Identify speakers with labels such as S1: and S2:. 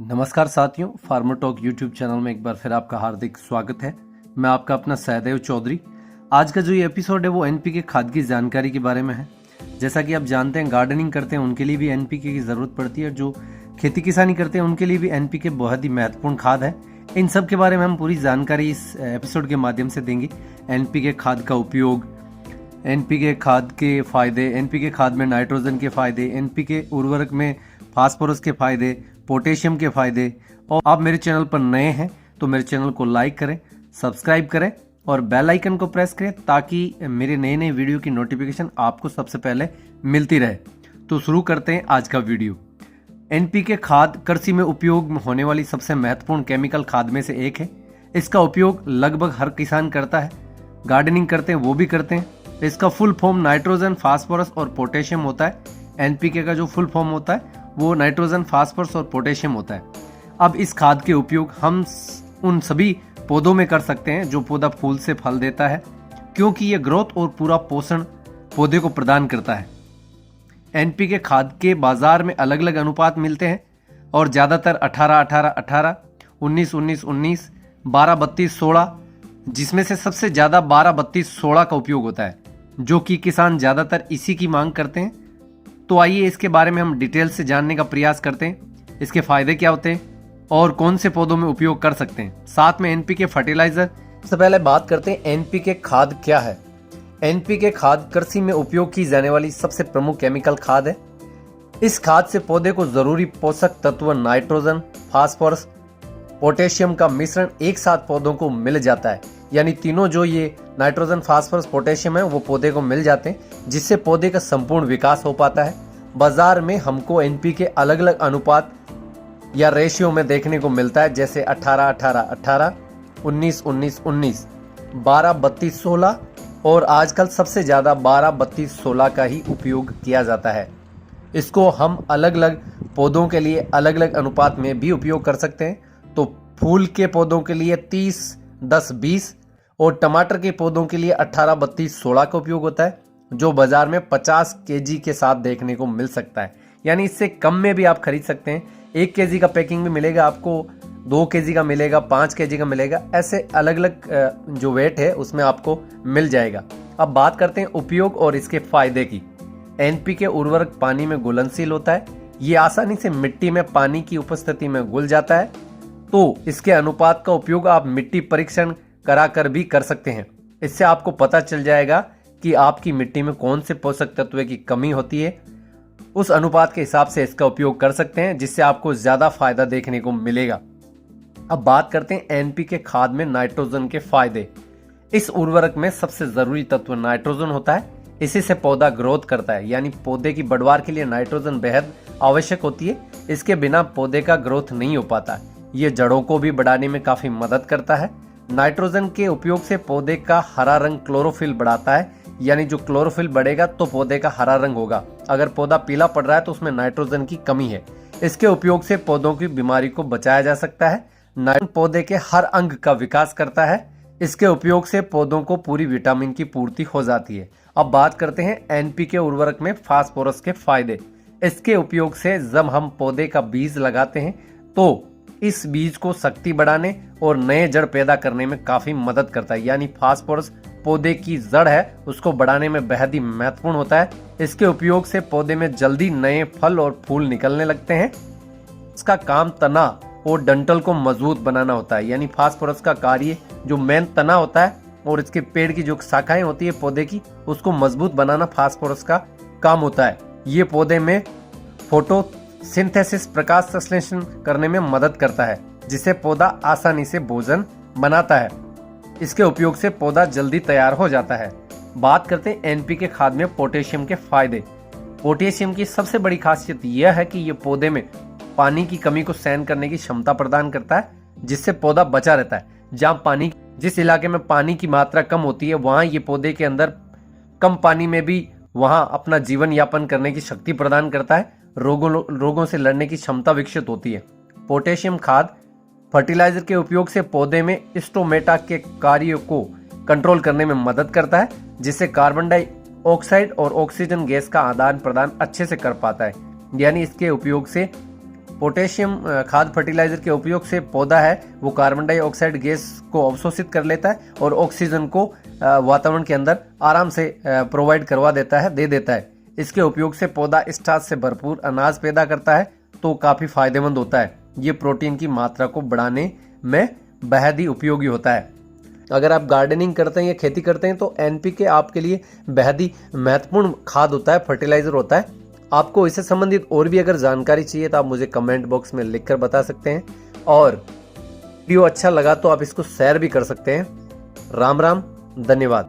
S1: नमस्कार साथियों, farmer talk YouTube channel में एक बार फिर आपका हार्दिक स्वागत है। मैं आपका अपना सहदेव चौधरी। आज का जो ये एपिसोड है वो एनपीके खाद की जानकारी के बारे में है। जैसा कि आप जानते हैं, गार्डनिंग करते हैं उनके लिए भी एनपीके की ज़रूरत पड़ती है। जो खेती किसानी करते हैं उनके लिए भी एनपीके बहुत ही महत्वपूर्ण खाद है। इन सब के बारे में हम पूरी जानकारी इस एपिसोड के माध्यम से देंगे। एनपीके खाद का उपयोग, एनपीके खाद के फ़ायदे, एनपीके खाद में नाइट्रोजन के फ़ायदे, एनपीके उर्वरक में फास्फोरस के फ़ायदे, पोटेशियम के फ़ायदे। और आप मेरे चैनल पर नए हैं तो मेरे चैनल को लाइक करें, सब्सक्राइब करें और बेल आइकन को प्रेस करें ताकि मेरे नए नए वीडियो की नोटिफिकेशन आपको सबसे पहले मिलती रहे। तो शुरू करते हैं आज का वीडियो। एनपीके खाद कृषि में उपयोग होने वाली सबसे महत्वपूर्ण केमिकल खाद में से एक है। इसका उपयोग लगभग हर किसान करता है। गार्डनिंग करते हैं वो भी करते हैं। इसका फुल फॉर्म नाइट्रोजन, फास्फोरस और पोटेशियम होता है। एनपीके का जो फुल फॉर्म होता है वो नाइट्रोजन, फास्फोरस और पोटेशियम होता है। अब इस खाद के उपयोग हम उन सभी पौधों में कर सकते हैं जो पौधा फूल से फल देता है, क्योंकि ये ग्रोथ और पूरा पोषण पौधे को प्रदान करता है। एनपीके खाद के बाजार में अलग अलग अनुपात मिलते हैं और ज़्यादातर 18-18-18, 19-19-19, 12-32-16, जिसमें से सबसे ज़्यादा 12-32-16 का उपयोग होता है, जो कि किसान ज़्यादातर इसी की मांग करते हैं। तो आइए इसके बारे में हम डिटेल से जानने का प्रयास करते हैं। इसके फायदे क्या होते हैं और कौन से पौधों में उपयोग कर सकते हैं, साथ में एनपीके फर्टिलाइजर। सबसे पहले बात करते हैं एनपीके खाद क्या है। एनपीके खाद कृषि में उपयोग की जाने वाली सबसे प्रमुख केमिकल खाद है। इस खाद से पौधे को जरूरी पोषक तत्व नाइट्रोजन, फास्फोरस, पोटेशियम का मिश्रण एक साथ पौधों को मिल जाता है। यानी तीनों जो ये नाइट्रोजन, फास्फोरस, पोटेशियम है वो पौधे को मिल जाते हैं, जिससे पौधे का संपूर्ण विकास हो पाता है। बाजार में हमको एनपीके अलग अलग अनुपात या रेशियो में देखने को मिलता है, जैसे 18-18-18, 19-19-19, 12-32-16 और आजकल सबसे ज़्यादा 12-32-16 का ही उपयोग किया जाता है। इसको हम अलग अलग पौधों के लिए अलग अलग अनुपात में भी उपयोग कर सकते हैं। तो फूल के पौधों के लिए 30-10-20 और टमाटर के पौधों के लिए 18-32-16 का उपयोग होता है, जो बाजार में 50 केजी के साथ देखने को मिल सकता है। यानी इससे कम में भी आप खरीद सकते हैं। 1 केजी का पैकिंग भी मिलेगा आपको, 2 केजी का मिलेगा, 5 केजी का मिलेगा, ऐसे अलग अलग जो वेट है उसमें आपको मिल जाएगा। अब बात करते हैं उपयोग और इसके फायदे की। एनपीके उर्वरक पानी में घुलनशील होता है। ये आसानी से मिट्टी में पानी की उपस्थिति में घुल जाता है। तो इसके अनुपात का उपयोग आप मिट्टी परीक्षण कराकर भी कर सकते हैं। इससे आपको पता चल जाएगा कि आपकी मिट्टी में कौन से पोषक तत्व की कमी होती है। उस अनुपात के हिसाब से इसका उपयोग कर सकते हैं, जिससे आपको ज्यादा फायदा देखने को मिलेगा। अब बात करते हैं एनपीके खाद में नाइट्रोजन के फायदे। इस उर्वरक में सबसे जरूरी तत्व नाइट्रोजन होता है। इसी से पौधा ग्रोथ करता है, यानी पौधे की बढ़वार के लिए नाइट्रोजन बेहद आवश्यक होती है। इसके बिना पौधे का ग्रोथ नहीं हो पाता। ये जड़ों को भी बढ़ाने में काफी मदद करता है। नाइट्रोजन के उपयोग से पौधे का हरा रंग क्लोरोफिल बढ़ाता है। यानी जो क्लोरोफिल बढ़ेगा तो पौधे का हरा रंग होगा। अगर पौधा पीला पड़ रहा है तो उसमें नाइट्रोजन की कमी है। इसके उपयोग से पौधों की बीमारी को बचाया जा सकता है। नाइट्रोजन पौधे के हर अंग का विकास करता है। इसके उपयोग से पौधों को पूरी विटामिन की पूर्ति हो जाती है। अब बात करते हैं एनपीके उर्वरक में फास्फोरस के फायदे। इसके उपयोग से जब हम पौधे का बीज लगाते हैं तो इस बीज को शक्ति बढ़ाने और नए जड़ पैदा करने में काफी मदद करता है। यानी फास्फोरस पौधे की जड़ है उसको बढ़ाने में बेहद ही महत्वपूर्ण होता है। इसके उपयोग से पौधे में जल्दी नए फल और फूल निकलने लगते हैं। इसका काम तना और डंठल को मजबूत बनाना होता है। यानी फास्फोरस का कार्य जो मेन तना होता है और इसके पेड़ की जो शाखाएं होती है पौधे की, उसको मजबूत बनाना फास्फोरस का काम होता है। ये पौधे में फोटोसिंथेसिस, प्रकाश संश्लेषण करने में मदद करता है, जिससे पौधा आसानी से भोजन बनाता है। इसके उपयोग से पौधा जल्दी तैयार हो जाता है। बात करते हैं एनपीके खाद में पोटेशियम के फायदे। पोटेशियम की सबसे बड़ी खासियत यह है कि यह पौधे में पानी की कमी को सहन करने की क्षमता प्रदान करता है, जिससे पौधा बचा रहता है। जिस इलाके में पानी की मात्रा कम होती है वहां ये पौधे के अंदर कम पानी में भी वहां अपना जीवन यापन करने की शक्ति प्रदान करता है। रोगों से लड़ने की क्षमता विकसित होती है। पोटेशियम खाद फर्टिलाइजर के उपयोग से पौधे में स्टोमेटा के कार्य को कंट्रोल करने में मदद करता है, जिससे कार्बन डाइऑक्साइड और ऑक्सीजन गैस का आदान प्रदान अच्छे से कर पाता है। यानी इसके उपयोग से पोटेशियम खाद फर्टिलाइजर के उपयोग से पौधा है वो कार्बन डाइऑक्साइड गैस को अवशोषित कर लेता है और ऑक्सीजन को वातावरण के अंदर आराम से प्रोवाइड करवा देता है, दे देता है। इसके उपयोग से पौधा स्टार्च से भरपूर अनाज पैदा करता है, तो काफी फायदेमंद होता है। ये प्रोटीन की मात्रा को बढ़ाने में बेहद ही उपयोगी होता है। अगर आप गार्डनिंग करते हैं या खेती करते हैं तो एनपीके आपके लिए बेहद ही महत्वपूर्ण खाद होता है, फर्टिलाइजर होता है। आपको इससे संबंधित और भी अगर जानकारी चाहिए तो आप मुझे कमेंट बॉक्स में लिखकर बता सकते हैं, और वीडियो अच्छा लगा तो आप इसको शेयर भी कर सकते हैं। राम राम, धन्यवाद।